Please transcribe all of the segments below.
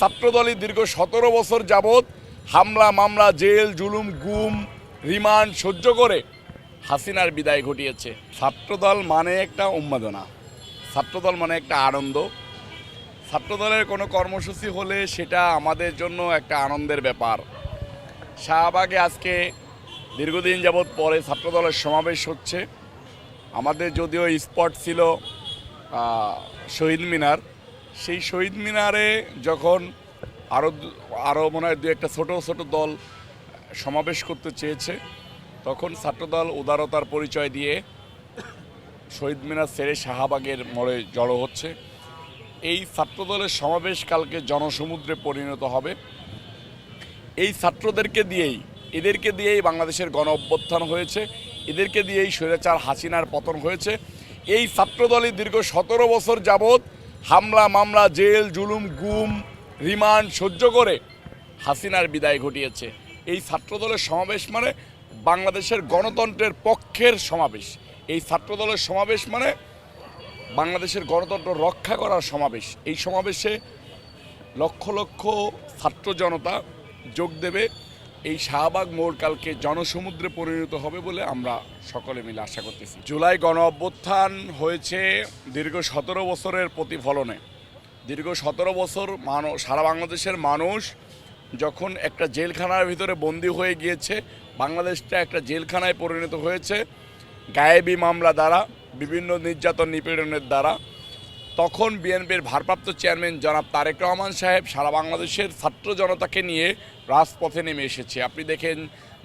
ছাত্রদলই দীর্ঘ ১৭ বছর যাবৎ হামলা মামলা জেল জুলুম গুম রিমান্ড সহ্য করে হাসিনার বিদায় ঘটিয়েছে। ছাত্রদল মানে একটা উন্মাদনা, ছাত্রদল মানে একটা আনন্দ। ছাত্রদলের কোনো কর্মসূচি হলে সেটা আমাদের জন্য একটা আনন্দের ব্যাপার। শাহবাগে আজকে দীর্ঘদিন যাবৎ পরে ছাত্রদলের সমাবেশ হচ্ছে। আমাদের যদিও স্পট ছিল শহীদ মিনার, সেই শহীদ মিনারে যখন আরও মনে হয় দু একটা ছোট ছোট দল সমাবেশ করতে চেয়েছে, তখন ছাত্রদল উদারতার পরিচয় দিয়ে শহীদ মিনার ছেড়ে শাহবাগের মোড়ে জড়ো হচ্ছে। এই ছাত্রদলের সমাবেশ কালকে জনসমুদ্রে পরিণত হবে। এই ছাত্রদেরকে দিয়েই এদেরকে দিয়েই বাংলাদেশের গণ অভ্যুত্থান হয়েছে, এদেরকে দিয়েই স্বৈরাচার হাসিনার পতন হয়েছে। এই ছাত্রদলই দীর্ঘ ১৭ বছর যাবৎ হামলা মামলা জেল জুলুম গুম রিমান্ড সহ্য করে হাসিনার বিদায় ঘটিয়েছে। এই ছাত্রদলের সমাবেশ মানে বাংলাদেশের গণতন্ত্রের পক্ষের সমাবেশ। এই ছাত্রদলের সমাবেশ মানে বাংলাদেশের গণতন্ত্র রক্ষা করার সমাবেশ। এই সমাবেশে লক্ষ লক্ষ ছাত্র জনতা যোগ দেবে। এই শাহবাগ মোড় কালকে জনসমুদ্রে পরিণত হবে বলে আমরা সকলে মিলে আশা করতেছি। জুলাই গণ অভ্যুত্থান হয়েছে দীর্ঘ ১৭ বছরের প্রতিফলনে। দীর্ঘ ১৭ বছর সারা বাংলাদেশের মানুষ যখন একটা জেলখানার ভিতরে বন্দী হয়ে গিয়েছে, বাংলাদেশটা একটা জেলখানায় পরিণত হয়েছে গায়েবী মামলা দ্বারা, বিভিন্ন নির্যাতন নিপীড়নের দ্বারা, তখন বিএনপির ভারপ্রাপ্ত চেয়ারম্যান জনাব তারেক রহমান সাহেব সারা বাংলাদেশের ছাত্র জনতাকে নিয়ে রাজপথে নেমে এসেছে। আপনি দেখেন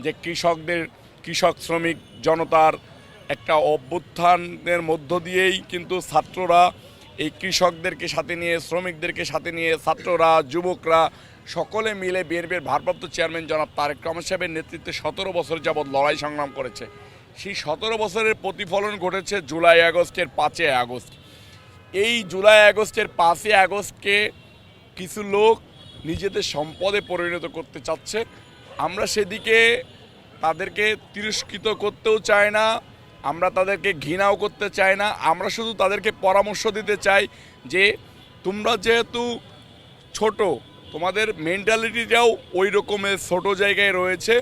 যে কৃষক শ্রমিক জনতার একটা অভ্যুত্থানের মধ্য দিয়েই কিন্তু ছাত্ররা এই কৃষকদেরকে সাথে নিয়ে, শ্রমিকদেরকে সাথে নিয়ে, ছাত্ররা যুবকরা সকলে মিলে বিএনপির ভারপ্রাপ্ত চেয়ারম্যান জনাব তারেক রহমান সাহেবের নেতৃত্বে ১৭ বছর যাবৎ লড়াই সংগ্রাম করেছে। সেই ১৭ বছরের প্রতিফলন ঘটেছে জুলাই আগস্টের ৫ই আগস্ট। এই জুলাই আগস্টের ৫ই আগস্টকে কিছু লোক নিজেদের সম্পদে পরিণত করতে চাচ্ছে। আমরা সেদিকে তাদেরকে তিরস্কৃত করতেও চাই না, আমরা তাদেরকে ঘৃণাও করতে চাই না। আমরা শুধু তাদেরকে পরামর্শ দিতে চাই যে তোমরা যেহেতু ছোট, তোমাদের মেন্টালিটিটাও ওই রকমের ছোট জায়গায় রয়েছে,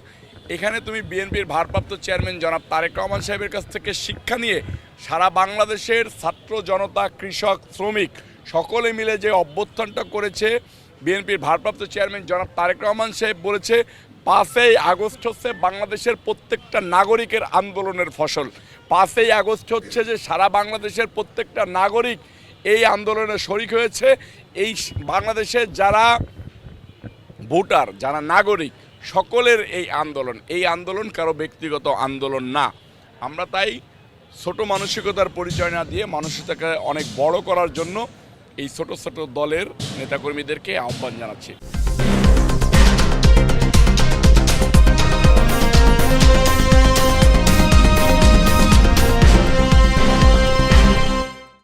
এখানে তুমি বিএনপির ভারপ্রাপ্ত চেয়ারম্যান জনাব তারেক রহমান সাহেবের কাছ থেকে শিক্ষা নিয়ে সারা বাংলাদেশের ছাত্র জনতা, কৃষক, শ্রমিক সকলে মিলে যে অভ্যুত্থানটা করেছে, বিএনপির ভারপ্রাপ্ত চেয়ারম্যান জনাব তারেক রহমান সাহেব বলেছে ৫ই আগস্ট হচ্ছে বাংলাদেশের প্রত্যেকটা নাগরিকের আন্দোলনের ফসল। ৫ই আগস্ট হচ্ছে যে সারা বাংলাদেশের প্রত্যেকটা নাগরিক এই আন্দোলনে শরিক হয়েছে। এই বাংলাদেশের যারা ভোটার, যারা নাগরিক, সকলের এই আন্দোলন কারো ব্যক্তিগত আন্দোলন না। আমরা তাই ছোট মানসিকতার পরিচয় না দিয়ে মানসিকতাকে অনেক বড় করার জন্য এই ছোট ছোট দলের নেতাকর্মীদেরকে আহ্বান জানাচ্ছি।